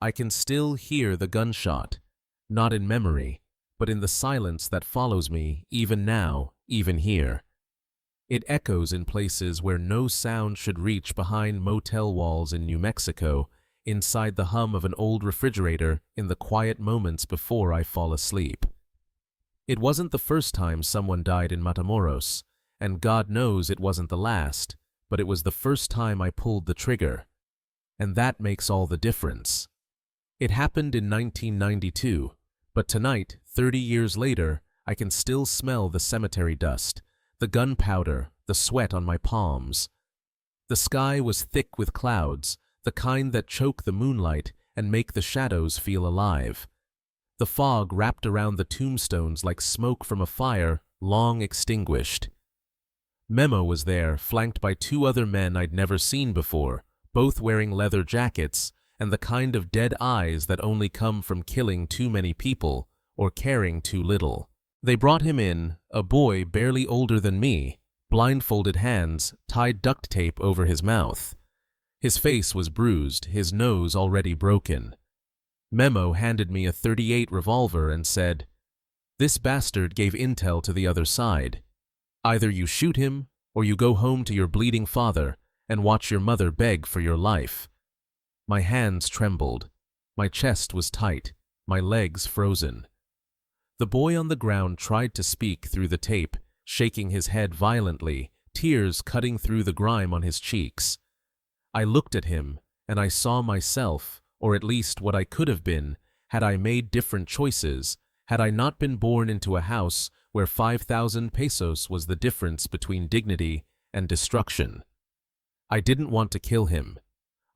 I can still hear the gunshot, not in memory, but in the silence that follows me even now, even here. It echoes in places where no sound should reach, behind motel walls in New Mexico, inside the hum of an old refrigerator, in the quiet moments before I fall asleep. It wasn't the first time someone died in Matamoros, and God knows it wasn't the last, but it was the first time I pulled the trigger. And that makes all the difference. It happened in 1992, but tonight, 30 years later, I can still smell the cemetery dust, the gunpowder, the sweat on my palms. The sky was thick with clouds, the kind that choke the moonlight and make the shadows feel alive. The fog wrapped around the tombstones like smoke from a fire long extinguished. Memo was there, flanked by two other men I'd never seen before, both wearing leather jackets and the kind of dead eyes that only come from killing too many people or caring too little. They brought him in, a boy barely older than me, blindfolded hands, tied duct tape over his mouth. His face was bruised, his nose already broken. Memo handed me a .38 revolver and said, "This bastard gave intel to the other side. Either you shoot him, or you go home to your bleeding father and watch your mother beg for your life." My hands trembled. My chest was tight, my legs frozen. The boy on the ground tried to speak through the tape, shaking his head violently, tears cutting through the grime on his cheeks. I looked at him, and I saw myself, or at least what I could have been, had I made different choices, had I not been born into a house where 5,000 pesos was the difference between dignity and destruction. I didn't want to kill him.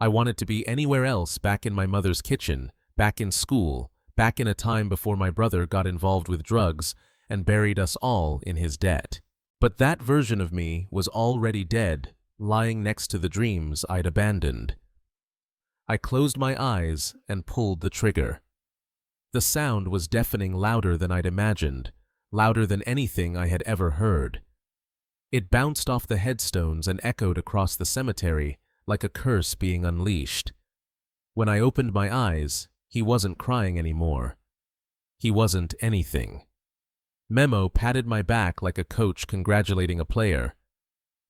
I wanted to be anywhere else, back in my mother's kitchen, back in school, back in a time before my brother got involved with drugs and buried us all in his debt. But that version of me was already dead, lying next to the dreams I'd abandoned. I closed my eyes and pulled the trigger. The sound was deafening, louder than I'd imagined, louder than anything I had ever heard. It bounced off the headstones and echoed across the cemetery like a curse being unleashed. When I opened my eyes, he wasn't crying anymore. He wasn't anything. Memo patted my back like a coach congratulating a player.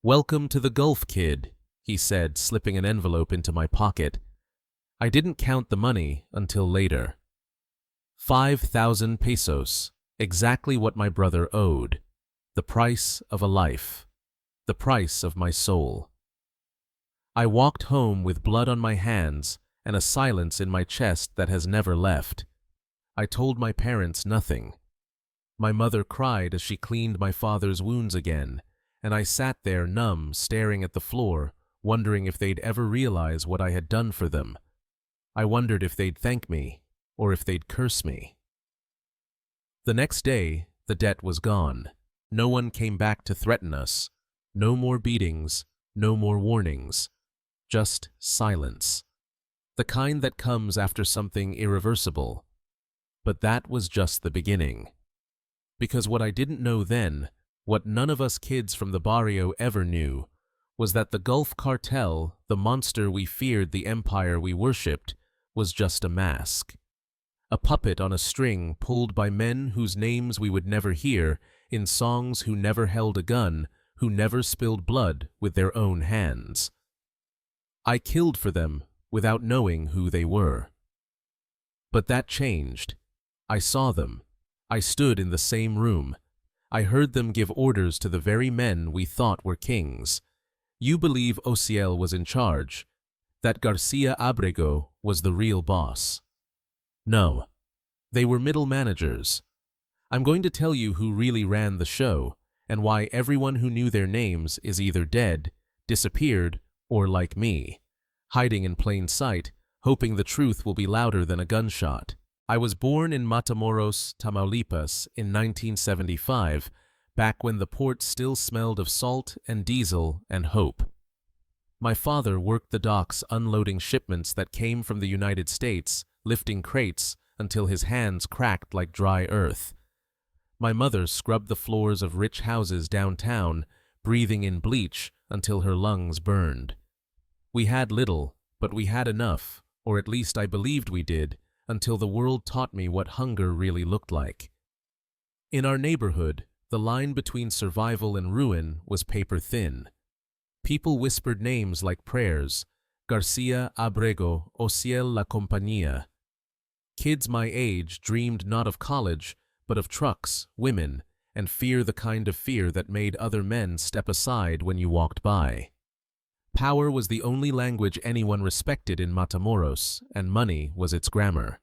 "Welcome to the Gulf, kid," he said, slipping an envelope into my pocket. I didn't count the money until later. 5,000 pesos, exactly what my brother owed. The price of a life. The price of my soul. I walked home with blood on my hands and a silence in my chest that has never left. I told my parents nothing. My mother cried as she cleaned my father's wounds again, and I sat there numb, staring at the floor, wondering if they'd ever realize what I had done for them. I wondered if they'd thank me, or if they'd curse me. The next day, the debt was gone. No one came back to threaten us. No more beatings, no more warnings. Just silence. The kind that comes after something irreversible. But that was just the beginning. Because what I didn't know then, what none of us kids from the barrio ever knew, was that the Gulf Cartel, the monster we feared, the empire we worshipped, was just a mask. A puppet on a string pulled by men whose names we would never hear, in songs who never held a gun, who never spilled blood with their own hands. I killed for them without knowing who they were. But that changed. I saw them. I stood in the same room. I heard them give orders to the very men we thought were kings. You believe Osiel was in charge, that García Ábrego was the real boss. No, they were middle managers. I'm going to tell you who really ran the show, and why everyone who knew their names is either dead, disappeared, or like me, hiding in plain sight, hoping the truth will be louder than a gunshot. I was born in Matamoros, Tamaulipas in 1975, back when the port still smelled of salt and diesel and hope. My father worked the docks unloading shipments that came from the United States, lifting crates until his hands cracked like dry earth. My mother scrubbed the floors of rich houses downtown, breathing in bleach until her lungs burned. We had little, but we had enough, or at least I believed we did, until the world taught me what hunger really looked like. In our neighborhood, the line between survival and ruin was paper thin. People whispered names like prayers: García Ábrego, Osiel la compañía. Kids my age dreamed not of college, but of trucks, women, and fear, the kind of fear that made other men step aside when you walked by. Power was the only language anyone respected in Matamoros, and money was its grammar.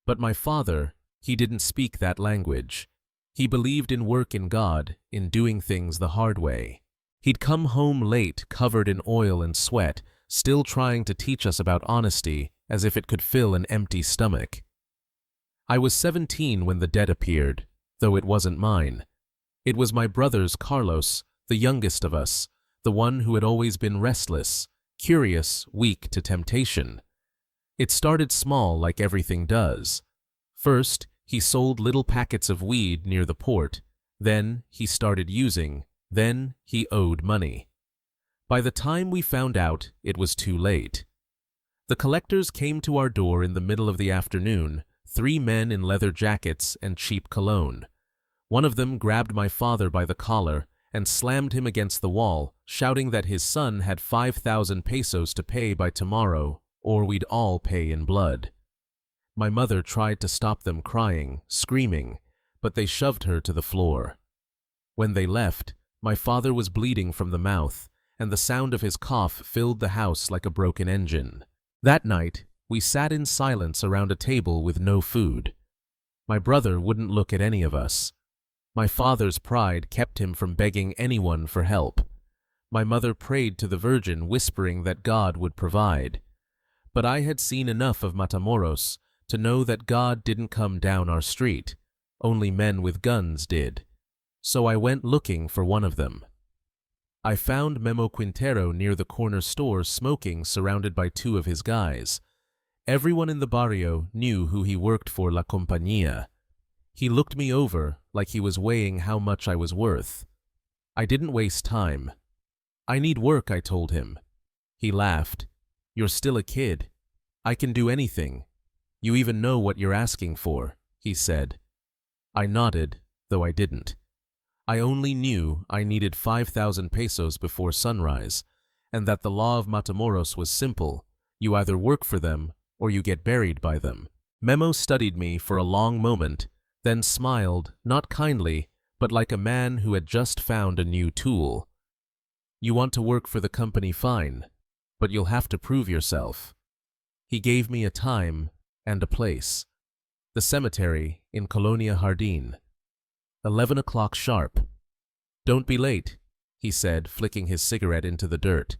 But my father, he didn't speak that language. He believed in work, in God, in doing things the hard way. He'd come home late, covered in oil and sweat, still trying to teach us about honesty, as if it could fill an empty stomach. I was 17 when the debt appeared, though it wasn't mine. It was my brother's, Carlos, the youngest of us, the one who had always been restless, curious, weak to temptation. It started small, like everything does. First, he sold little packets of weed near the port. Then he started using. Then he owed money. By the time we found out, it was too late. The collectors came to our door in the middle of the afternoon, 3 men in leather jackets and cheap cologne. One of them grabbed my father by the collar and slammed him against the wall, shouting that his son had 5,000 pesos to pay by tomorrow, or we'd all pay in blood. My mother tried to stop them, crying, screaming, but they shoved her to the floor. When they left, my father was bleeding from the mouth, and the sound of his cough filled the house like a broken engine. That night, we sat in silence around a table with no food. My brother wouldn't look at any of us. My father's pride kept him from begging anyone for help. My mother prayed to the Virgin, whispering that God would provide. But I had seen enough of Matamoros to know that God didn't come down our street. Only men with guns did. So I went looking for one of them. I found Memo Quintero near the corner store, smoking, surrounded by 2 of his guys. Everyone in the barrio knew who he worked for, La Compañía. He looked me over like he was weighing how much I was worth. I didn't waste time. I need work, I told him. He laughed. You're still a kid. I can do anything. You even know what you're asking for, he said. I nodded, though I didn't. I only knew I needed 5,000 pesos before sunrise, and that the law of Matamoros was simple: you either work for them or you get buried by them. Memo studied me for a long moment, then smiled, not kindly, but like a man who had just found a new tool. You want to work for the company, fine, but you'll have to prove yourself. He gave me a time and a place. The cemetery in Colonia Jardín. 11 o'clock sharp. Don't be late, he said, flicking his cigarette into the dirt.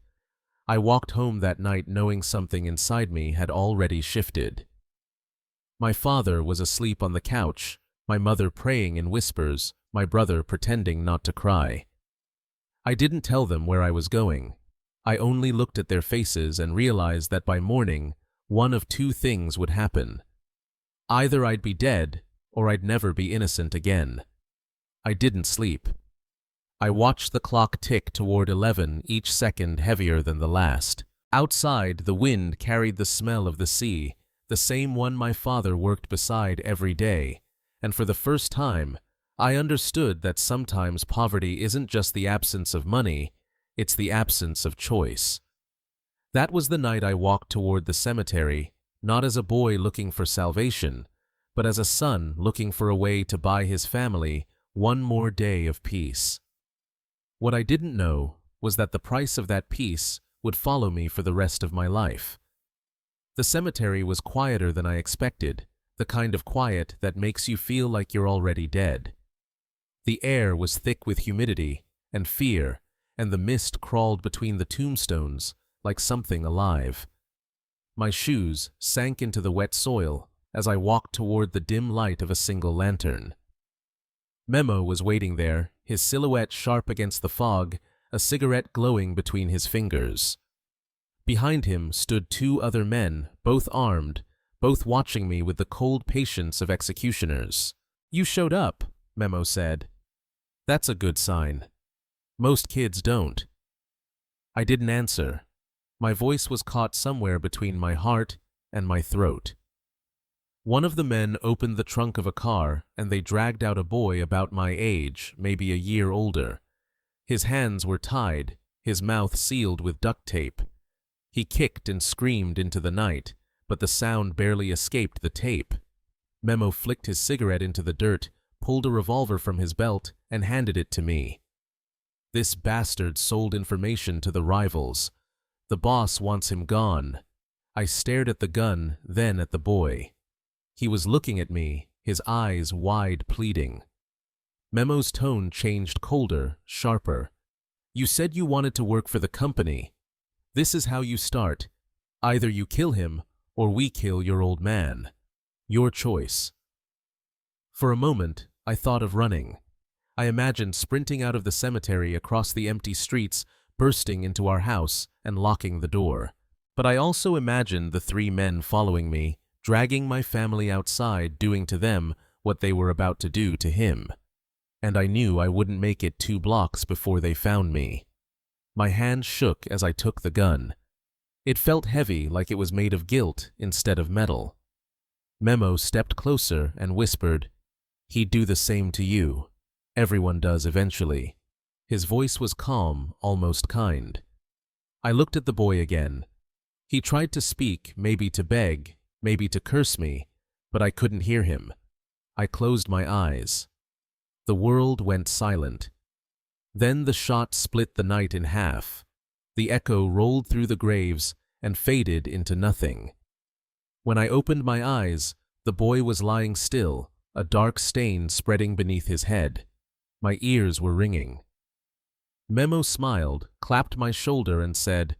I walked home that night knowing something inside me had already shifted. My father was asleep on the couch, my mother praying in whispers, my brother pretending not to cry. I didn't tell them where I was going. I only looked at their faces and realized that by morning, one of 2 things would happen. Either I'd be dead, or I'd never be innocent again. I didn't sleep. I watched the clock tick toward 11, each second heavier than the last. Outside, the wind carried the smell of the sea, the same one my father worked beside every day, and for the first time, I understood that sometimes poverty isn't just the absence of money, it's the absence of choice. That was the night I walked toward the cemetery, not as a boy looking for salvation, but as a son looking for a way to buy his family one more day of peace. What I didn't know was that the price of that peace would follow me for the rest of my life. The cemetery was quieter than I expected, the kind of quiet that makes you feel like you're already dead. The air was thick with humidity and fear, and the mist crawled between the tombstones like something alive. My shoes sank into the wet soil as I walked toward the dim light of a single lantern. Memo was waiting there, his silhouette sharp against the fog, a cigarette glowing between his fingers. Behind him stood 2 other men, both armed, both watching me with the cold patience of executioners. You showed up, Memo said. That's a good sign. Most kids don't. I didn't answer. My voice was caught somewhere between my heart and my throat. One of the men opened the trunk of a car and they dragged out a boy about my age, maybe a year older. His hands were tied, his mouth sealed with duct tape. He kicked and screamed into the night, but the sound barely escaped the tape. Memo flicked his cigarette into the dirt, pulled a revolver from his belt, and handed it to me. This bastard sold information to the rivals. The boss wants him gone. I stared at the gun, then at the boy. He was looking at me, his eyes wide, pleading. Memo's tone changed colder, sharper. You said you wanted to work for the company. This is how you start. Either you kill him, or we kill your old man. Your choice. For a moment, I thought of running. I imagined sprinting out of the cemetery across the empty streets, bursting into our house, and locking the door. But I also imagined the 3 men following me, dragging my family outside, doing to them what they were about to do to him. And I knew I wouldn't make it 2 blocks before they found me. My hand shook as I took the gun. It felt heavy, like it was made of gilt instead of metal. Memo stepped closer and whispered, "He'd do the same to you. Everyone does eventually." His voice was calm, almost kind. I looked at the boy again. He tried to speak, maybe to beg, maybe to curse me, but I couldn't hear him. I closed my eyes. The world went silent. Then the shot split the night in half. The echo rolled through the graves and faded into nothing. When I opened my eyes, the boy was lying still, a dark stain spreading beneath his head. My ears were ringing. Memo smiled, clapped my shoulder, and said,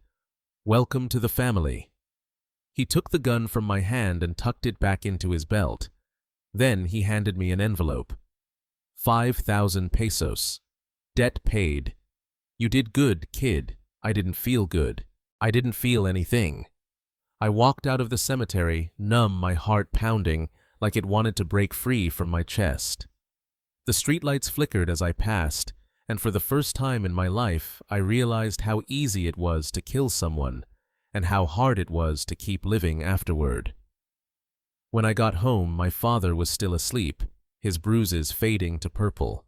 "Welcome to the family." He took the gun from my hand and tucked it back into his belt. Then he handed me an envelope. 5,000 pesos. Debt paid. You did good, kid. I didn't feel good. I didn't feel anything. I walked out of the cemetery, numb, my heart pounding, like it wanted to break free from my chest. The streetlights flickered as I passed, and for the first time in my life, I realized how easy it was to kill someone, and how hard it was to keep living afterward. When I got home, my father was still asleep, his bruises fading to purple.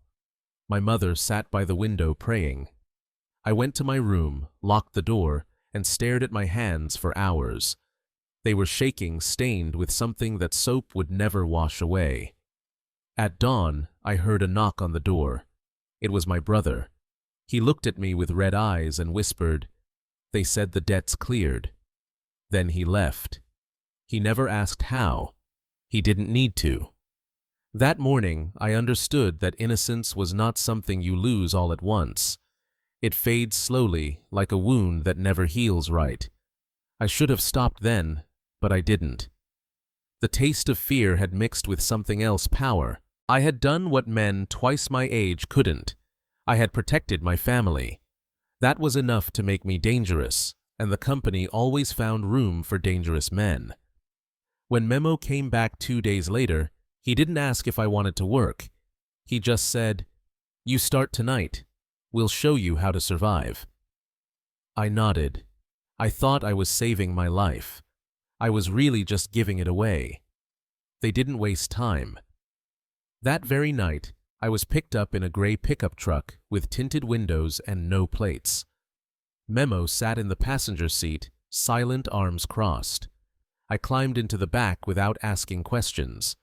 My mother sat by the window praying. I went to my room, locked the door, and stared at my hands for hours. They were shaking, stained with something that soap would never wash away. At dawn, I heard a knock on the door. It was my brother. He looked at me with red eyes and whispered, "They said the debt's cleared." Then he left. He never asked how. He didn't need to. That morning, I understood that innocence was not something you lose all at once. It fades slowly, like a wound that never heals right. I should have stopped then, but I didn't. The taste of fear had mixed with something else, power. I had done what men twice my age couldn't. I had protected my family. That was enough to make me dangerous, and the company always found room for dangerous men. When Memo came back 2 days later, he didn't ask if I wanted to work. He just said, "You start tonight. We'll show you how to survive." I nodded. I thought I was saving my life. I was really just giving it away. They didn't waste time. That very night, I was picked up in a gray pickup truck with tinted windows and no plates. Memo sat in the passenger seat, silent, arms crossed. I climbed into the back without asking questions.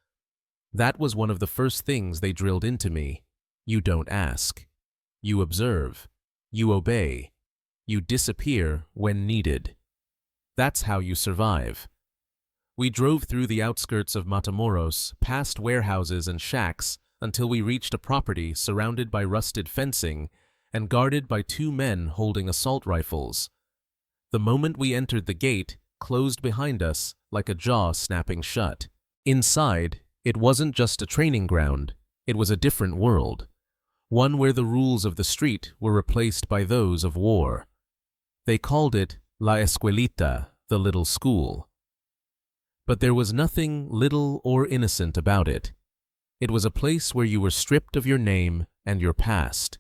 That was one of the first things they drilled into me. You don't ask. You observe. You obey. You disappear when needed. That's how you survive. We drove through the outskirts of Matamoros, past warehouses and shacks, until we reached a property surrounded by rusted fencing and guarded by 2 men holding assault rifles. The moment we entered, the gate closed behind us like a jaw snapping shut. Inside, it wasn't just a training ground, it was a different world, one where the rules of the street were replaced by those of war. They called it La Escuelita, the little school. But there was nothing little or innocent about it. It was a place where you were stripped of your name and your past.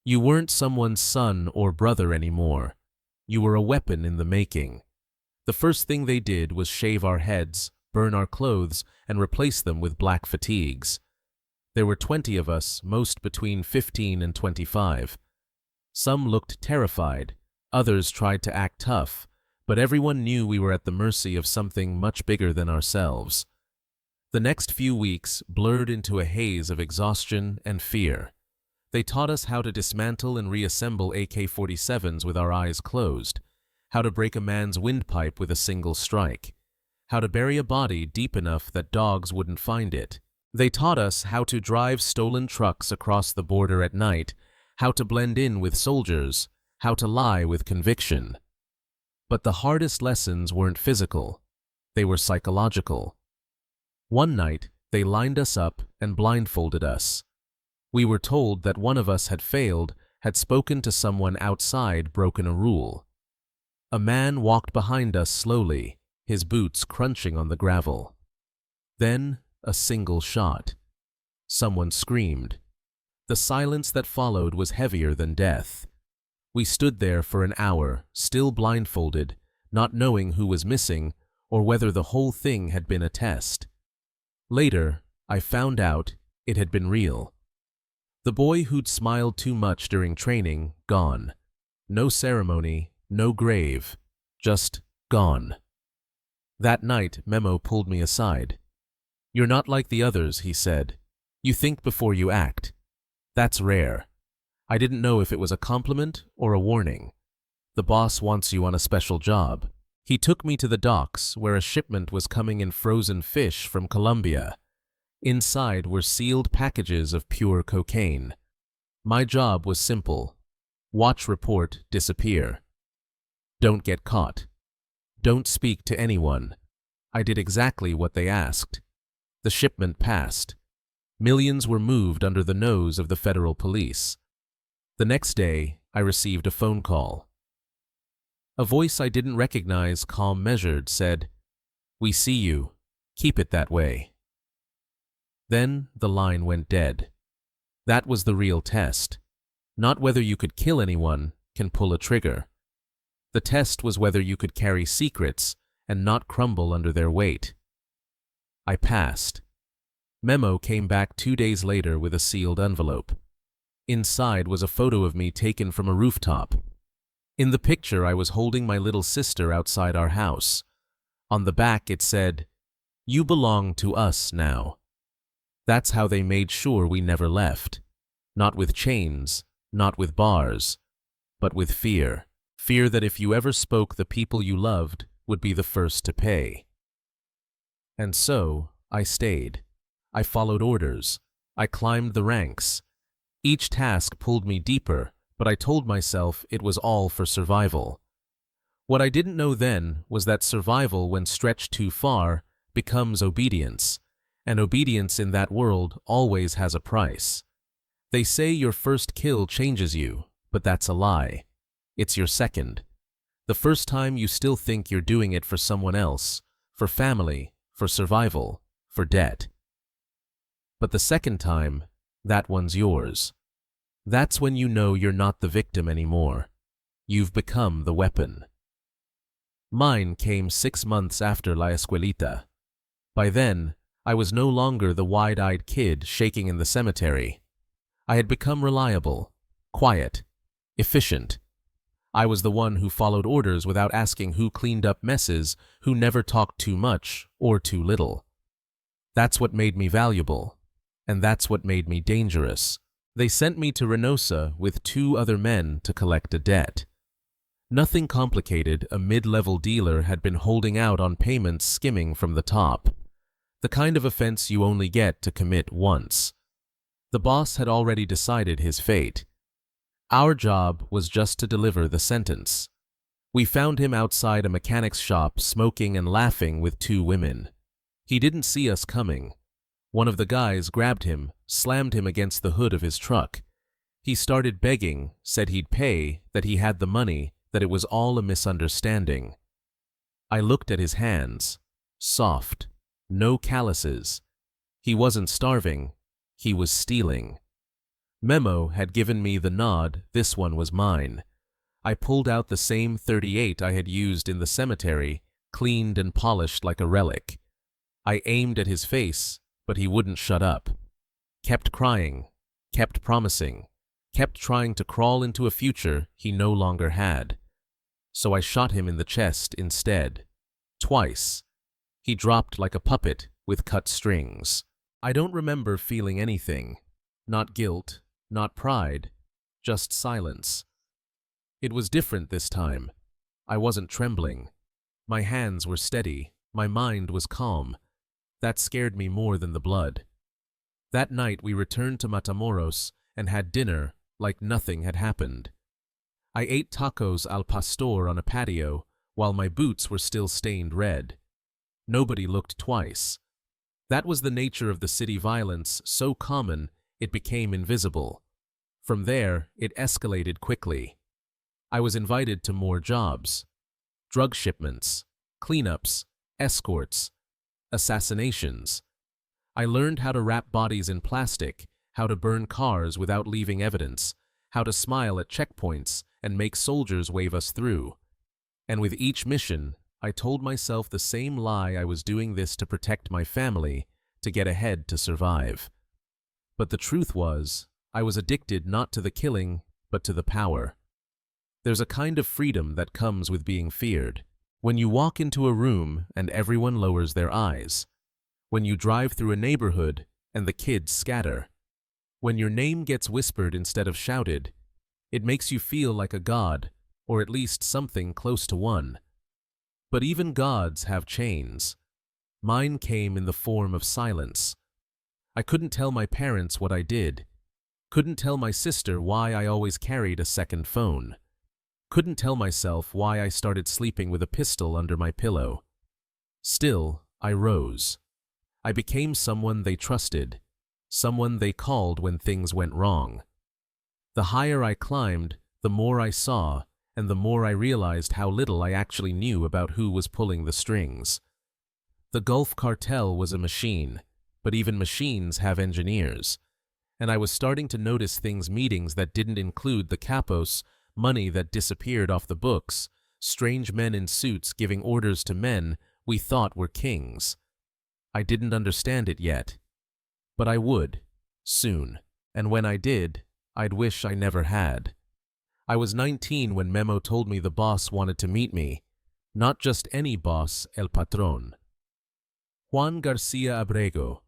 You weren't someone's son or brother anymore. You were a weapon in the making. The first thing they did was shave our heads, burn our clothes, and replace them with black fatigues. There were 20 of us, most between 15 and 25. Some looked terrified, others tried to act tough, but everyone knew we were at the mercy of something much bigger than ourselves. The next few weeks blurred into a haze of exhaustion and fear. They taught us how to dismantle and reassemble AK-47s with our eyes closed, how to break a man's windpipe with a single strike, how to bury a body deep enough that dogs wouldn't find it. They taught us how to drive stolen trucks across the border at night, how to blend in with soldiers, how to lie with conviction. But the hardest lessons weren't physical, they were psychological. One night, they lined us up and blindfolded us. We were told that one of us had failed, had spoken to someone outside, broken a rule. A man walked behind us slowly, his boots crunching on the gravel. Then, a single shot. Someone screamed. The silence that followed was heavier than death. We stood there for an hour, still blindfolded, not knowing who was missing or whether the whole thing had been a test. Later, I found out it had been real. The boy who'd smiled too much during training, gone. No ceremony, no grave, just gone. That night, Memo pulled me aside. "You're not like the others," he said. "You think before you act. That's rare." I didn't know if it was a compliment or a warning. The boss wants you on a special job. He took me to the docks where a shipment was coming in frozen fish from Colombia. Inside were sealed packages of pure cocaine. My job was simple. Watch report, disappear. Don't get caught. Don't speak to anyone. I did exactly what they asked. The shipment passed. Millions were moved under the nose of the federal police. The next day, I received a phone call. A voice I didn't recognize, calm measured, said, "We see you. Keep it that way." Then the line went dead. That was the real test. Not whether you could kill anyone, can pull a trigger. The test was whether you could carry secrets and not crumble under their weight. I passed. Memo came back 2 days later with a sealed envelope. Inside was a photo of me taken from a rooftop. In the picture, I was holding my little sister outside our house. On the back it said, "You belong to us now." That's how they made sure we never left. Not with chains, not with bars, but with fear. Fear that if you ever spoke, the people you loved would be the first to pay. And so, I stayed. I followed orders. I climbed the ranks. Each task pulled me deeper, but I told myself it was all for survival. What I didn't know then was that survival, when stretched too far, becomes obedience, and obedience in that world always has a price. They say your first kill changes you, but that's a lie. It's your second. The first time you still think you're doing it for someone else, for family, for survival, for debt. But the second time, that one's yours. That's when you know you're not the victim anymore. You've become the weapon. Mine came 6 months after La Escuelita. By then, I was no longer the wide-eyed kid shaking in the cemetery. I had become reliable, quiet, efficient. I was the one who followed orders without asking, who cleaned up messes, who never talked too much or too little. That's what made me valuable, and that's what made me dangerous. They sent me to Reynosa with 2 other men to collect a debt. Nothing complicated. A mid-level dealer had been holding out on payments, skimming from the top. The kind of offense you only get to commit once. The boss had already decided his fate. Our job was just to deliver the sentence. We found him outside a mechanic's shop, smoking and laughing with 2 women. He didn't see us coming. One of the guys grabbed him, slammed him against the hood of his truck. He started begging, said he'd pay, that he had the money, that it was all a misunderstanding. I looked at his hands. Soft. No calluses. He wasn't starving. He was stealing. Memo had given me the nod. This one was mine. I pulled out the same .38 I had used in the cemetery, cleaned and polished like a relic. I aimed at his face, but he wouldn't shut up. Kept crying, kept promising, kept trying to crawl into a future he no longer had. So I shot him in the chest instead. Twice. He dropped like a puppet with cut strings. I don't remember feeling anything. Not guilt, not pride, just silence. It was different this time. I wasn't trembling. My hands were steady. My mind was calm. That scared me more than the blood. That night we returned to Matamoros and had dinner like nothing had happened. I ate tacos al pastor on a patio while my boots were still stained red. Nobody looked twice. That was the nature of the city violence, so common it became invisible. From there, it escalated quickly. I was invited to more jobs. Drug shipments, cleanups, escorts, assassinations. I learned how to wrap bodies in plastic, how to burn cars without leaving evidence, how to smile at checkpoints and make soldiers wave us through. And with each mission, I told myself the same lie: I was doing this to protect my family, to get ahead, to survive. But the truth was, I was addicted not to the killing, but to the power. There's a kind of freedom that comes with being feared. When you walk into a room and everyone lowers their eyes. When you drive through a neighborhood and the kids scatter. When your name gets whispered instead of shouted. It makes you feel like a god, or at least something close to one. But even gods have chains. Mine came in the form of silence. I couldn't tell my parents what I did. Couldn't tell my sister why I always carried a second phone. Couldn't tell myself why I started sleeping with a pistol under my pillow. Still, I rose. I became someone they trusted, someone they called when things went wrong. The higher I climbed, the more I saw, and the more I realized how little I actually knew about who was pulling the strings. The Gulf Cartel was a machine, but even machines have engineers. And I was starting to notice meetings that didn't include the capos, money that disappeared off the books, strange men in suits giving orders to men we thought were kings. I didn't understand it yet. But I would, soon, and when I did, I'd wish I never had. I was 19 when Memo told me the boss wanted to meet me. Not just any boss, el patron. Juan García Ábrego,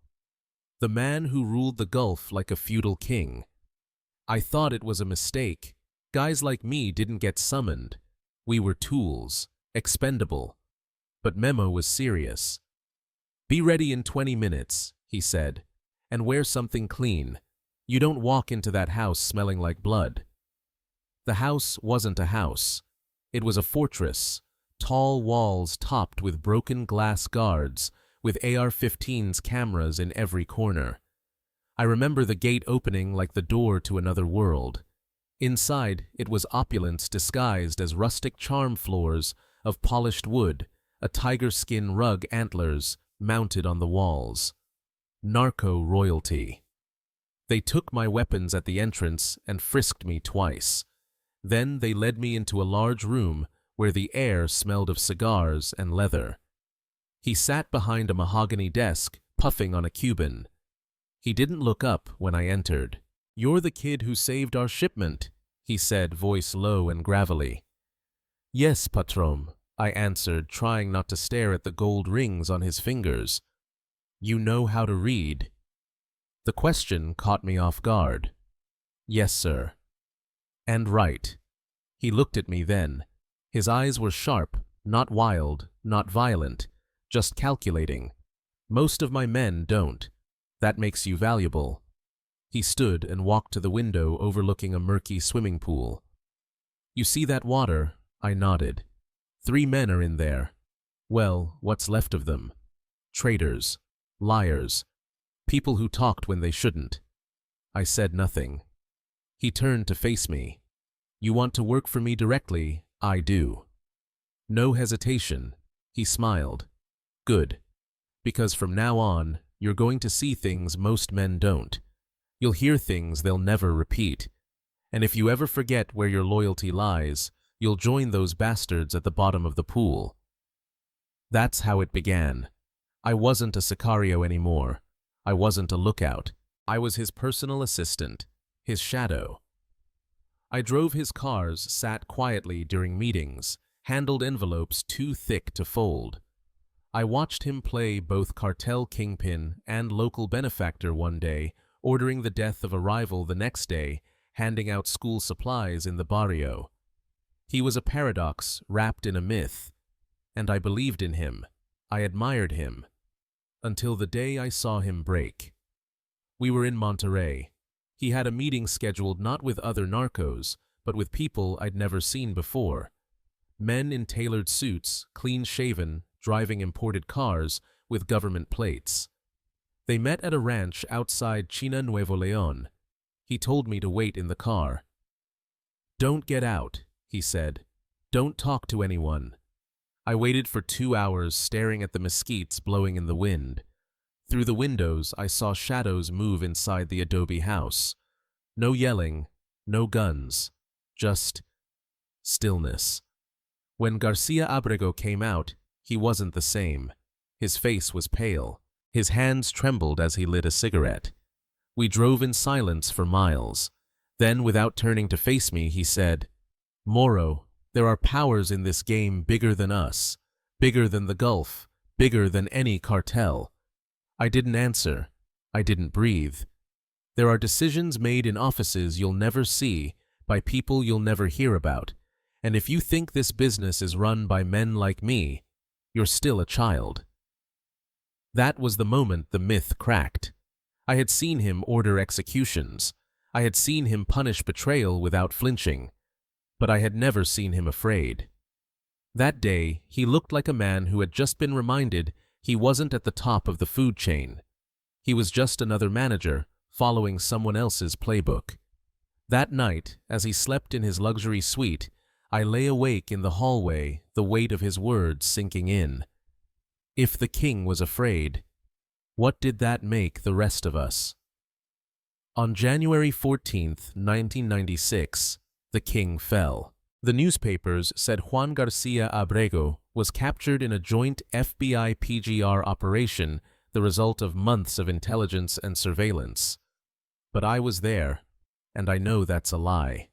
the man who ruled the Gulf like a feudal king. I thought it was a mistake. Guys like me didn't get summoned. We were tools, expendable. But Memo was serious. "Be ready in 20 minutes, he said, "and wear something clean. You don't walk into that house smelling like blood." The house wasn't a house. It was a fortress, tall walls topped with broken glass guards, with AR-15's cameras in every corner. I remember the gate opening like the door to another world. Inside, it was opulence disguised as rustic charm floors of polished wood, a tiger skin rug antlers mounted on the walls. Narco royalty. They took my weapons at the entrance and frisked me twice. Then they led me into a large room where the air smelled of cigars and leather. He sat behind a mahogany desk, puffing on a Cuban. He didn't look up when I entered. "You're the kid who saved our shipment," he said, voice low and gravelly. "Yes, patron," I answered, trying not to stare at the gold rings on his fingers. "You know how to read?" The question caught me off guard. "Yes, sir." "And right." He looked at me then. His eyes were sharp, not wild, not violent, just calculating. Most of my men don't. That makes you valuable. He stood and walked to the window overlooking a murky swimming pool. "You see that water?" I nodded. 3 men are in there. Well, what's left of them? Traitors, liars, people who talked when they shouldn't. I said nothing. He turned to face me. "You want to work for me directly? I do." No hesitation. He smiled. "Good. Because from now on, you're going to see things most men don't. You'll hear things they'll never repeat. And if you ever forget where your loyalty lies, you'll join those bastards at the bottom of the pool. That's how it began. I wasn't a sicario anymore. I wasn't a lookout. I was his personal assistant, his shadow. I drove his cars, sat quietly during meetings, handled envelopes too thick to fold. I watched him play both cartel kingpin and local benefactor one day, ordering the death of a rival the next day, handing out school supplies in the barrio. He was a paradox wrapped in a myth, and I believed in him. I admired him, until the day I saw him break. We were in Monterrey. He had a meeting scheduled not with other narcos, but with people I'd never seen before. Men in tailored suits, clean-shaven, driving imported cars with government plates. They met at a ranch outside China Nuevo León. He told me to wait in the car. "Don't get out," he said. "Don't talk to anyone." I waited for 2 hours staring at the mesquites blowing in the wind. Through the windows, I saw shadows move inside the adobe house. No yelling, no guns, just stillness. When García Ábrego came out, he wasn't the same. His face was pale. His hands trembled as he lit a cigarette. We drove in silence for miles. Then, without turning to face me, he said, "Moro, there are powers in this game bigger than us, bigger than the Gulf, bigger than any cartel." I didn't answer. I didn't breathe. There are decisions made in offices you'll never see, by people you'll never hear about, and if you think this business is run by men like me, you're still a child. That was the moment the myth cracked. I had seen him order executions. I had seen him punish betrayal without flinching, but I had never seen him afraid. That day, he looked like a man who had just been reminded he wasn't at the top of the food chain. He was just another manager, following someone else's playbook. That night, as he slept in his luxury suite, I lay awake in the hallway, the weight of his words sinking in. If the king was afraid, what did that make the rest of us? On January 14th, 1996, the king fell. The newspapers said Juan García Ábrego was captured in a joint FBI-PGR operation, the result of months of intelligence and surveillance. But I was there, and I know that's a lie.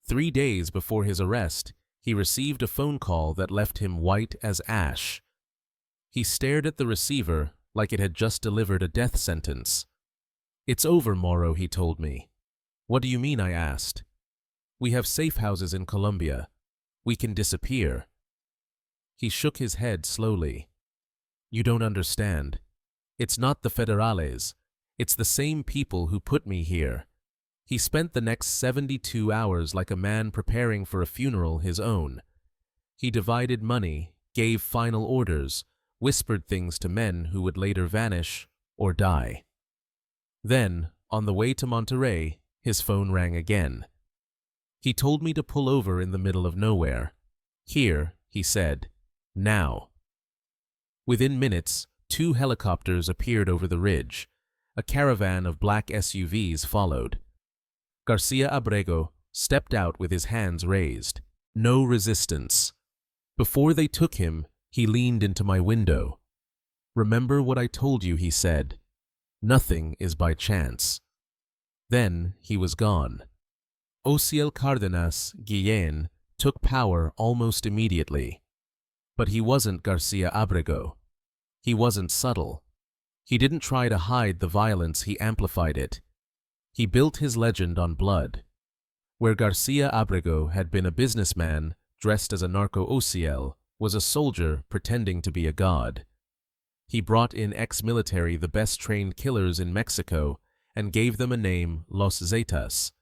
3 days before his arrest, he received a phone call that left him white as ash. He stared at the receiver like it had just delivered a death sentence. "It's over, Moro," he told me. "What do you mean?" I asked. "We have safe houses in Colombia. We can disappear." He shook his head slowly. "You don't understand. It's not the federales. It's the same people who put me here." He spent the next 72 hours like a man preparing for a funeral his own. He divided money, gave final orders, whispered things to men who would later vanish or die. Then, on the way to Monterrey, his phone rang again. He told me to pull over in the middle of nowhere. "Here," he said, "now." Within minutes, 2 helicopters appeared over the ridge. A caravan of black SUVs followed. García Ábrego stepped out with his hands raised. No resistance. Before they took him, he leaned into my window. "Remember what I told you," he said. "Nothing is by chance." Then he was gone. Osiel Cárdenas, Guillén, took power almost immediately. But he wasn't García Ábrego. He wasn't subtle. He didn't try to hide the violence, he amplified it. He built his legend on blood. Where García Ábrego had been a businessman dressed as a narco, Osiel was a soldier pretending to be a god. He brought in ex-military, the best-trained killers in Mexico, and gave them a name, Los Zetas.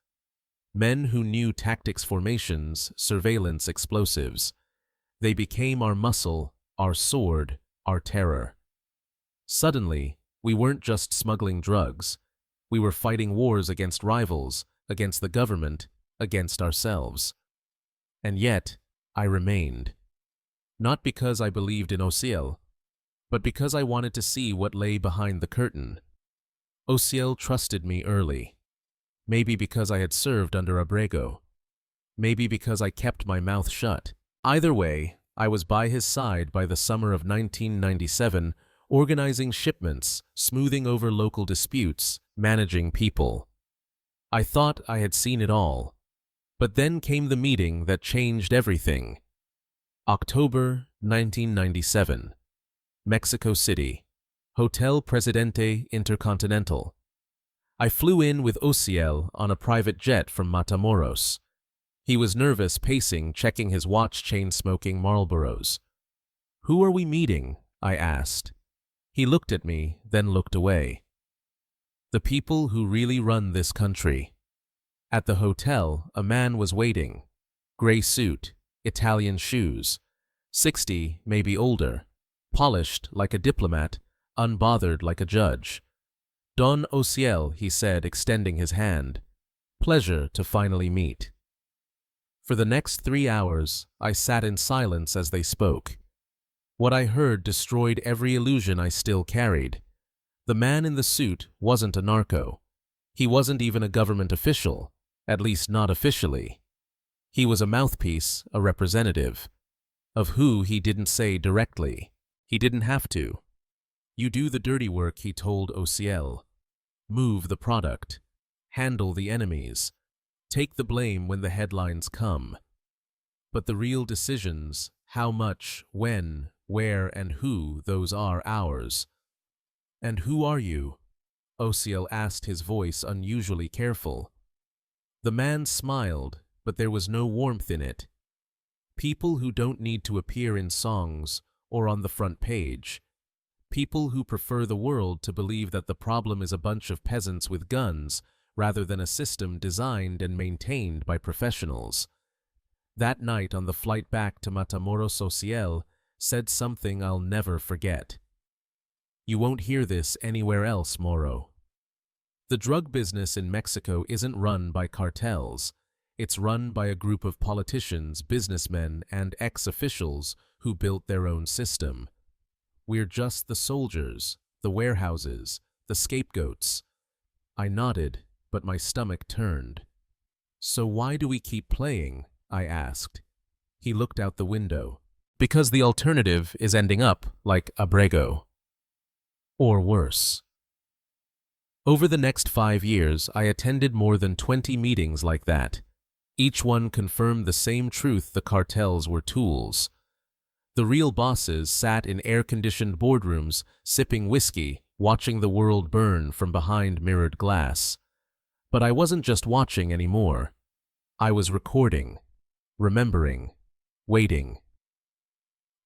Men who knew tactics, formations, surveillance, explosives. They became our muscle, our sword, our terror. Suddenly, we weren't just smuggling drugs. We were fighting wars against rivals, against the government, against ourselves. And yet, I remained. Not because I believed in Osiel, but because I wanted to see what lay behind the curtain. Osiel trusted me early. Maybe because I had served under Ábrego. maybe because I kept my mouth shut. Either way, I was by his side by the summer of 1997, organizing shipments, smoothing over local disputes, managing people. I thought I had seen it all. But then came the meeting that changed everything. October 1997. Mexico City. Hotel Presidente Intercontinental. I flew in with Osiel on a private jet from Matamoros. He was nervous, pacing, checking his watch, chain-smoking Marlboros. "Who are we meeting?" I asked. He looked at me, then looked away. "The people who really run this country." At the hotel, a man was waiting. Gray suit, Italian shoes. 60, maybe older. Polished like a diplomat, unbothered like a judge. "Don Osiel," he said, extending his hand. "Pleasure to finally meet." For the next 3 hours, I sat in silence as they spoke. What I heard destroyed every illusion I still carried. The man in the suit wasn't a narco. He wasn't even a government official, at least not officially. He was a mouthpiece, a representative. Of who he didn't say directly. He didn't have to. "You do the dirty work," he told Osiel. "Move the product. Handle the enemies. Take the blame when the headlines come. But the real decisions, how much, when, where, and who, those are ours." "And who are you?" Osiel asked, his voice unusually careful. The man smiled, but there was no warmth in it. "People who don't need to appear in songs or on the front page. People who prefer the world to believe that the problem is a bunch of peasants with guns rather than a system designed and maintained by professionals." That night on the flight back to Matamoros, Osiel said something I'll never forget. "You won't hear this anywhere else, Moro. The drug business in Mexico isn't run by cartels. It's run by a group of politicians, businessmen, and ex-officials who built their own system. We're just the soldiers, the warehouses, the scapegoats." I nodded, but my stomach turned. "So why do we keep playing?" I asked. He looked out the window. "Because the alternative is ending up like Ábrego. Or worse." Over the next 5 years, I attended more than 20 meetings like that. Each one confirmed the same truth: the cartels were tools. The real bosses sat in air-conditioned boardrooms, sipping whiskey, watching the world burn from behind mirrored glass. But I wasn't just watching anymore. I was recording, remembering, waiting.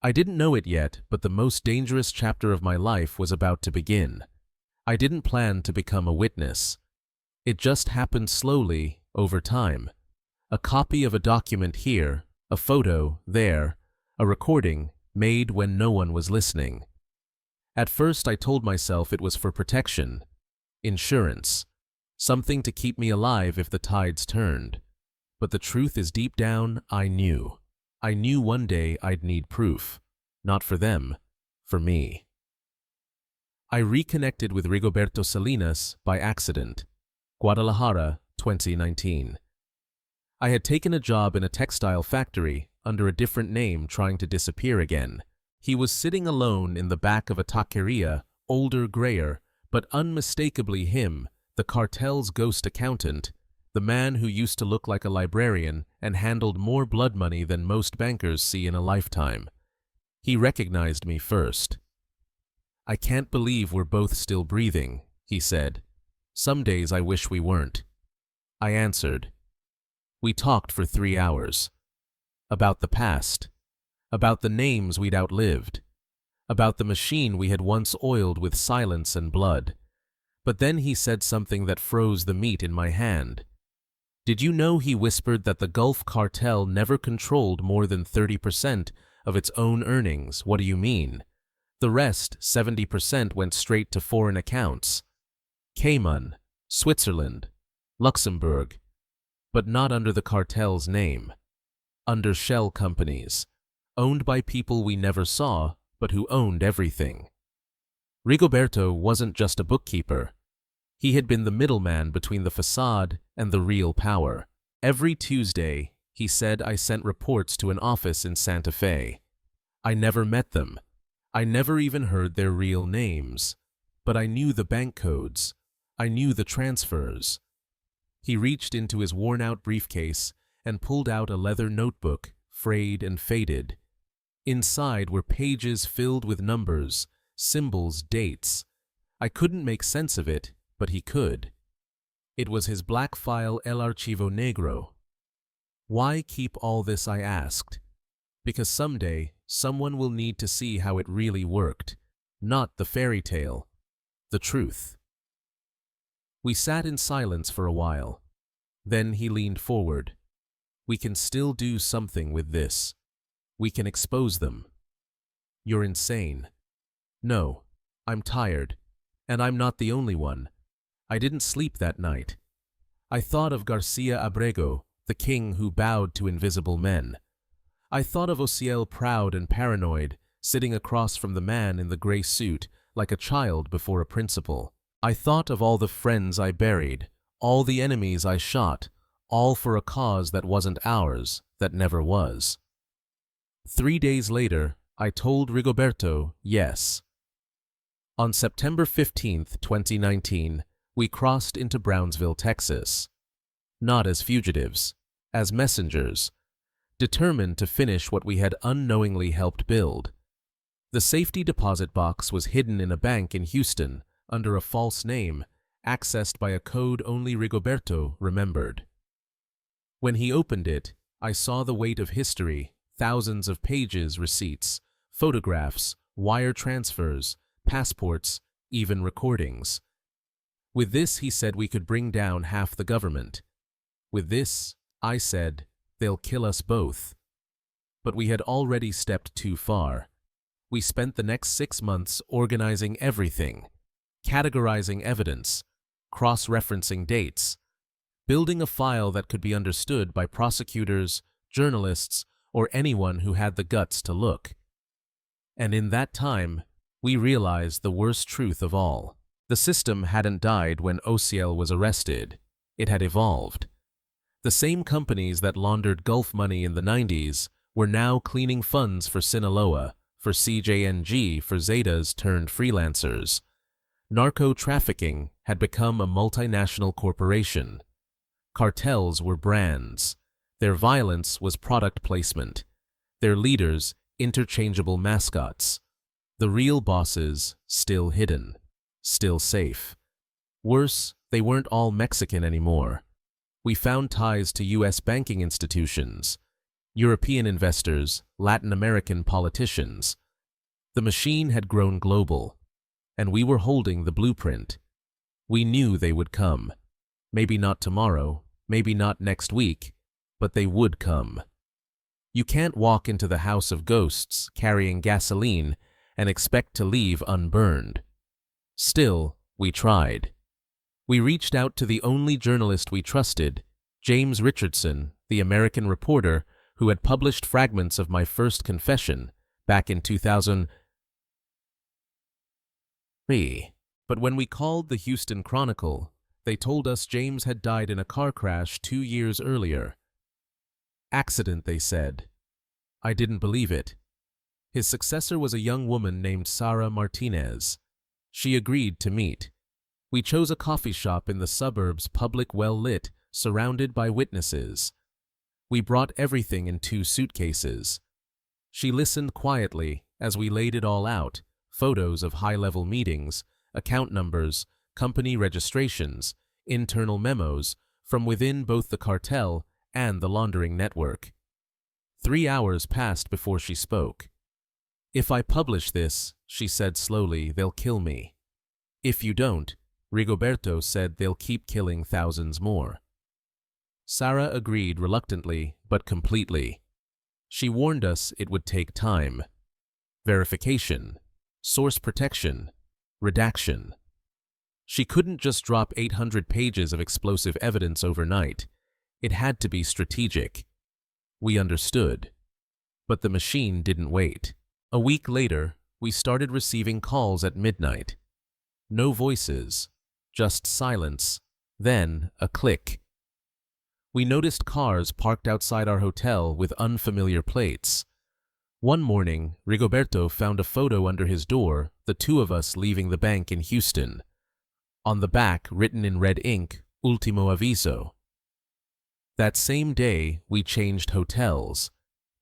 I didn't know it yet, but the most dangerous chapter of my life was about to begin. I didn't plan to become a witness. It just happened slowly, over time. A copy of a document here, a photo there, a recording made when no one was listening. At first I told myself it was for protection, insurance, something to keep me alive if the tides turned. But the truth is, deep down, I knew. I knew one day I'd need proof. Not for them, for me. I reconnected with Rigoberto Salinas by accident. Guadalajara, 2019. I had taken a job in a textile factory under a different name, trying to disappear again. He was sitting alone in the back of a taqueria, older, grayer, but unmistakably him, the cartel's ghost accountant, the man who used to look like a librarian and handled more blood money than most bankers see in a lifetime. He recognized me first. "I can't believe we're both still breathing," he said. "Some days I wish we weren't." I answered. We talked for 3 hours. About the past. About the names we'd outlived. About the machine we had once oiled with silence and blood. But then he said something that froze the meat in my hand. "Did you know," he whispered, "that the Gulf Cartel never controlled more than 30% of its own earnings?" "What do you mean?" "The rest, 70%, went straight to foreign accounts. Cayman, Switzerland, Luxembourg. But not under the cartel's name. Under shell companies, owned by people we never saw, but who owned everything." Rigoberto wasn't just a bookkeeper. He had been the middleman between the facade and the real power. Every Tuesday, He said I sent reports to an office in Santa Fe. I never met them. I never even heard their real names. But I knew the bank codes. I knew the transfers. He reached into his worn-out briefcase and pulled out a leather notebook, frayed and faded. Inside were pages filled with numbers, symbols, dates. I couldn't make sense of it, but he could. It was his black file El Archivo Negro. Why keep all this, I asked. Because someday, someone will need to see how it really worked. Not the fairy tale. The truth. We sat in silence for a while. Then he leaned forward. We can still do something with this. We can expose them. You're insane. No, I'm tired. And I'm not the only one. I didn't sleep that night. I thought of García Ábrego, the king who bowed to invisible men. I thought of Osiel, proud and paranoid, sitting across from the man in the gray suit, like a child before a principal. I thought of all the friends I buried, all the enemies I shot, all for a cause that wasn't ours, that never was. 3 days later, I told Rigoberto yes. On September 15th, 2019, we crossed into Brownsville, Texas. Not as fugitives, as messengers, determined to finish what we had unknowingly helped build. The safety deposit box was hidden in a bank in Houston under a false name, accessed by a code only Rigoberto remembered. When he opened it, I saw the weight of history, thousands of pages, receipts, photographs, wire transfers, passports, even recordings. With this, he said, we could bring down half the government. With this, I said, they'll kill us both. But we had already stepped too far. We spent the next 6 months organizing everything, categorizing evidence, cross-referencing dates, building a file that could be understood by prosecutors, journalists, or anyone who had the guts to look. And in that time, we realized the worst truth of all. The system hadn't died when Osiel was arrested. It had evolved. The same companies that laundered Gulf money in the 90s were now cleaning funds for Sinaloa, for CJNG, for Zetas turned freelancers. Narco trafficking had become a multinational corporation. Cartels were brands. Their violence was product placement. Their leaders, interchangeable mascots. The real bosses, still hidden, still safe. Worse, they weren't all Mexican anymore. We found ties to U.S. banking institutions, European investors, Latin American politicians. The machine had grown global, and we were holding the blueprint. We knew they would come. Maybe not tomorrow, maybe not next week, but they would come. You can't walk into the house of ghosts carrying gasoline and expect to leave unburned. Still, we tried. We reached out to the only journalist we trusted, James Richardson, the American reporter who had published fragments of my first confession back in 2003. But when we called the Houston Chronicle, they told us James had died in a car crash 2 years earlier. Accident, they said. I didn't believe it. His successor was a young woman named Sara Martinez. She agreed to meet. We chose a coffee shop in the suburbs, public, well-lit, surrounded by witnesses. We brought everything in 2 suitcases. She listened quietly as we laid it all out, photos of high-level meetings, account numbers, company registrations, internal memos, from within both the cartel and the laundering network. 3 hours passed before she spoke. If I publish this, she said slowly, they'll kill me. If you don't, Rigoberto said, they'll keep killing thousands more. Sara agreed reluctantly, but completely. She warned us it would take time. Verification, source protection, redaction. She couldn't just drop 800 pages of explosive evidence overnight. It had to be strategic. We understood. But the machine didn't wait. A week later, we started receiving calls at midnight. No voices, just silence, then a click. We noticed cars parked outside our hotel with unfamiliar plates. One morning, Rigoberto found a photo under his door, the two of us leaving the bank in Houston. On the back, written in red ink, Ultimo Aviso. That same day, we changed hotels.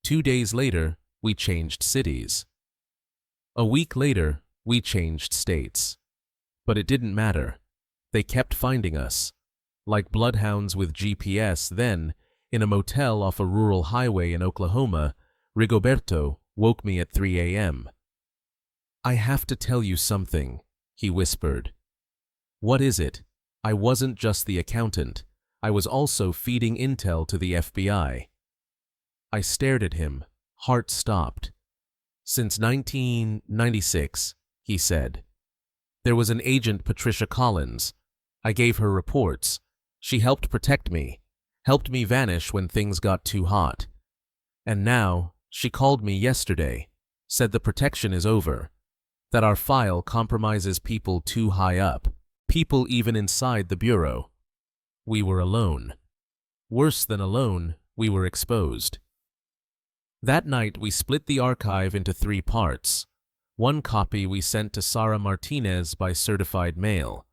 2 days later, we changed cities. A week later, we changed states. But it didn't matter. They kept finding us. Like bloodhounds with GPS, then, in a motel off a rural highway in Oklahoma, Rigoberto woke me at 3 a.m. "I have to tell you something," he whispered. "What is it?" I wasn't just the accountant. I was also feeding intel to the FBI. I stared at him, heart stopped. "Since 1996, he said. "There was an agent, Patricia Collins. I gave her reports. She helped protect me, helped me vanish when things got too hot. And now, she called me yesterday, said the protection is over, that our file compromises people too high up, people even inside the bureau. We were alone. Worse than alone, we were exposed." That night, we split the archive into 3 parts. One copy we sent to Sara Martinez by certified mail.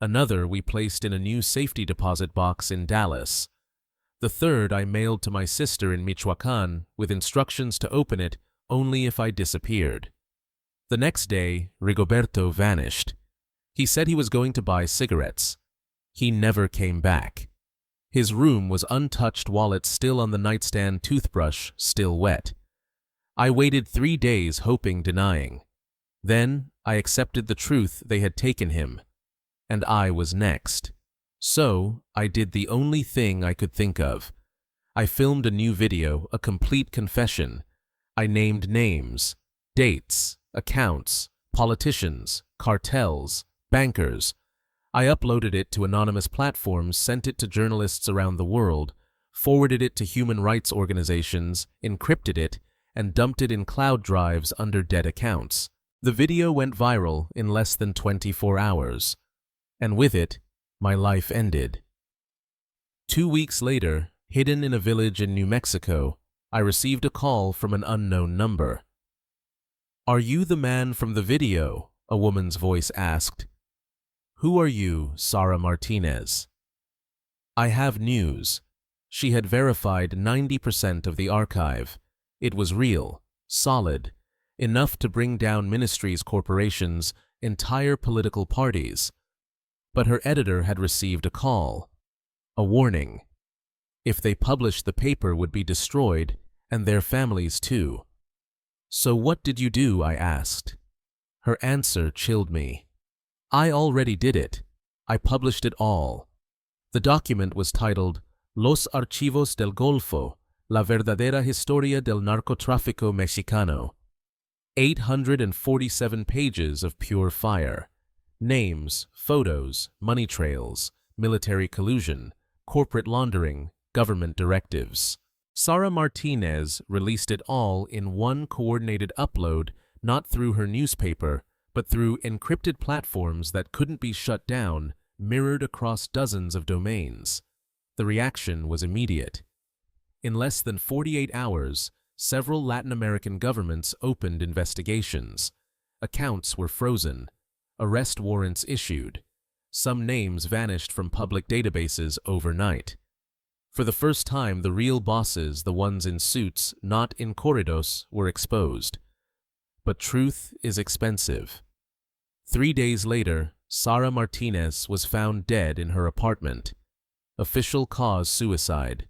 Another we placed in a new safety deposit box in Dallas. The third I mailed to my sister in Michoacan with instructions to open it only if I disappeared. The next day, Rigoberto vanished. He said he was going to buy cigarettes. He never came back. His room was untouched, wallet still on the nightstand, toothbrush still wet. I waited 3 days hoping, denying. Then I accepted the truth, they had taken him. And I was next. So I did the only thing I could think of. I filmed a new video, a complete confession. I named names, dates, accounts, politicians, cartels, bankers. I uploaded it to anonymous platforms, sent it to journalists around the world, forwarded it to human rights organizations, encrypted it, and dumped it in cloud drives under dead accounts. The video went viral in less than 24 hours. And with it, my life ended. 2 weeks later, hidden in a village in New Mexico, I received a call from an unknown number. "Are you the man from the video?" a woman's voice asked. "Who are you, Sara Martinez?" I have news. She had verified 90% of the archive. It was real, solid, enough to bring down ministries, corporations, entire political parties. But her editor had received a call, a warning. If they published, the paper would be destroyed, and their families too. "So what did you do?" I asked. Her answer chilled me. "I already did it. I published it all." The document was titled Los Archivos del Golfo, la verdadera historia del narcotráfico mexicano. 847 pages of pure fire. Names, photos, money trails, military collusion, corporate laundering, government directives. Sara Martinez released it all in one coordinated upload, not through her newspaper, but through encrypted platforms that couldn't be shut down, mirrored across dozens of domains. The reaction was immediate. In less than 48 hours, several Latin American governments opened investigations. Accounts were frozen. Arrest warrants issued. Some names vanished from public databases overnight. For the first time, the real bosses, the ones in suits, not in corridos, were exposed. But truth is expensive. 3 days later, Sara Martinez was found dead in her apartment. Official cause: suicide.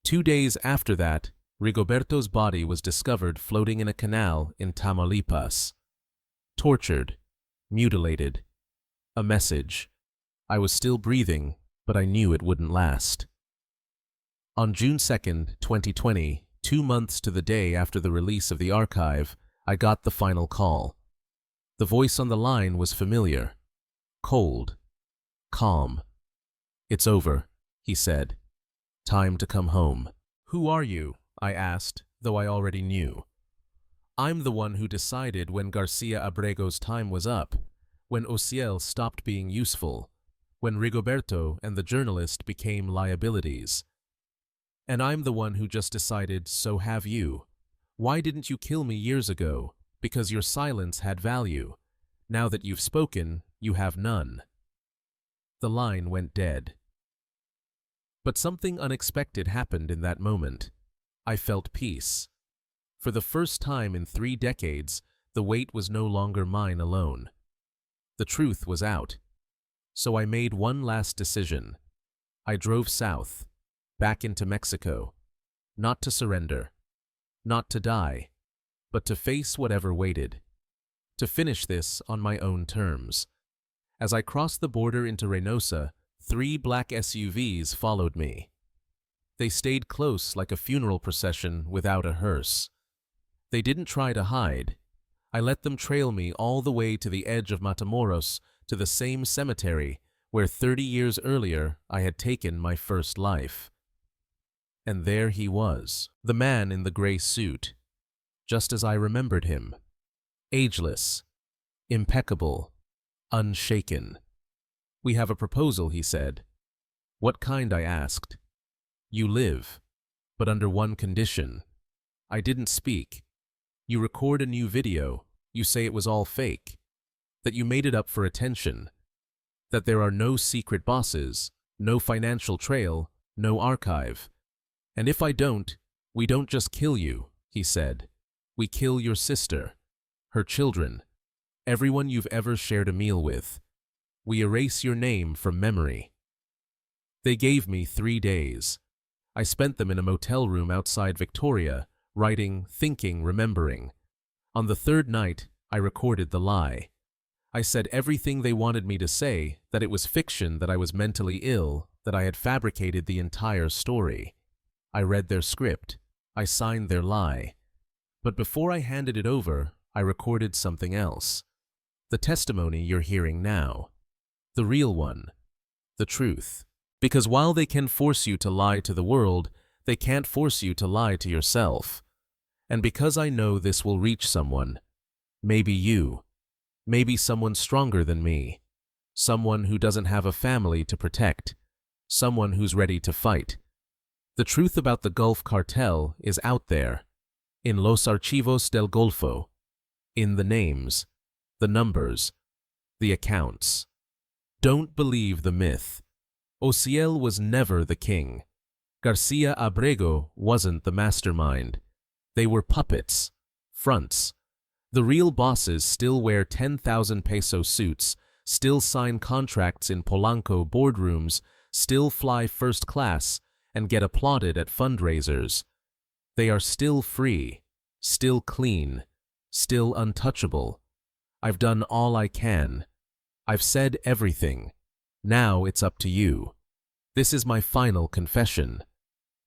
2 days after that, Rigoberto's body was discovered floating in a canal in Tamaulipas. Tortured, mutilated. A message. I was still breathing, but I knew it wouldn't last. On June 2nd, 2020, 2 months to the day after the release of the archive, I got the final call. The voice on the line was familiar. Cold. Calm. "It's over," he said. "Time to come home." "Who are you?" I asked, though I already knew. "I'm the one who decided when García Ábrego's time was up, when Osiel stopped being useful. when Rigoberto and the journalist became liabilities. And I'm the one who just decided, so have you. Why didn't you kill me years ago? Because your silence had value. Now that you've spoken, you have none. The line went dead. But something unexpected happened in that moment. I felt peace. For the first time in 3 decades, the weight was no longer mine alone. The truth was out. So I made one last decision. I drove south, back into Mexico, not to surrender, not to die, but to face whatever waited, to finish this on my own terms. As I crossed the border into Reynosa, 3 black SUVs followed me. They stayed close like a funeral procession without a hearse. They didn't try to hide. I let them trail me all the way to the edge of Matamoros, to the same cemetery where 30 years earlier I had taken my first life. And there he was, the man in the gray suit, just as I remembered him, ageless, impeccable, unshaken. "We have a proposal," he said. "What kind?" I asked. "You live, but under one condition." I didn't speak. "You record a new video, you say it was all fake, that you made it up for attention, that there are no secret bosses, no financial trail, no archive. And if I don't, we don't just kill you," he said. "We kill your sister, her children, everyone you've ever shared a meal with. We erase your name from memory." They gave me 3 days. I spent them in a motel room outside Victoria, writing, thinking, remembering. On the 3rd night, I recorded the lie. I said everything they wanted me to say, that it was fiction, that I was mentally ill, that I had fabricated the entire story. I read their script. I signed their lie. But before I handed it over, I recorded something else. The testimony you're hearing now. The real one. The truth. Because while they can force you to lie to the world, they can't force you to lie to yourself. And because I know this will reach someone, maybe you, maybe someone stronger than me, someone who doesn't have a family to protect, someone who's ready to fight. The truth about the Gulf Cartel is out there, in Los Archivos del Golfo, in the names, the numbers, the accounts. Don't believe the myth. Osiel was never the king. García Ábrego wasn't the mastermind. They were puppets, fronts. The real bosses still wear 10,000 peso suits, still sign contracts in Polanco boardrooms, still fly first class, and get applauded at fundraisers. They are still free, still clean, still untouchable. I've done all I can. I've said everything. Now it's up to you. This is my final confession.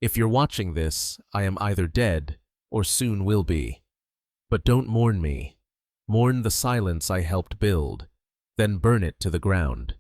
If you're watching this, I am either dead or soon will be. But don't mourn me. Mourn the silence I helped build, then burn it to the ground.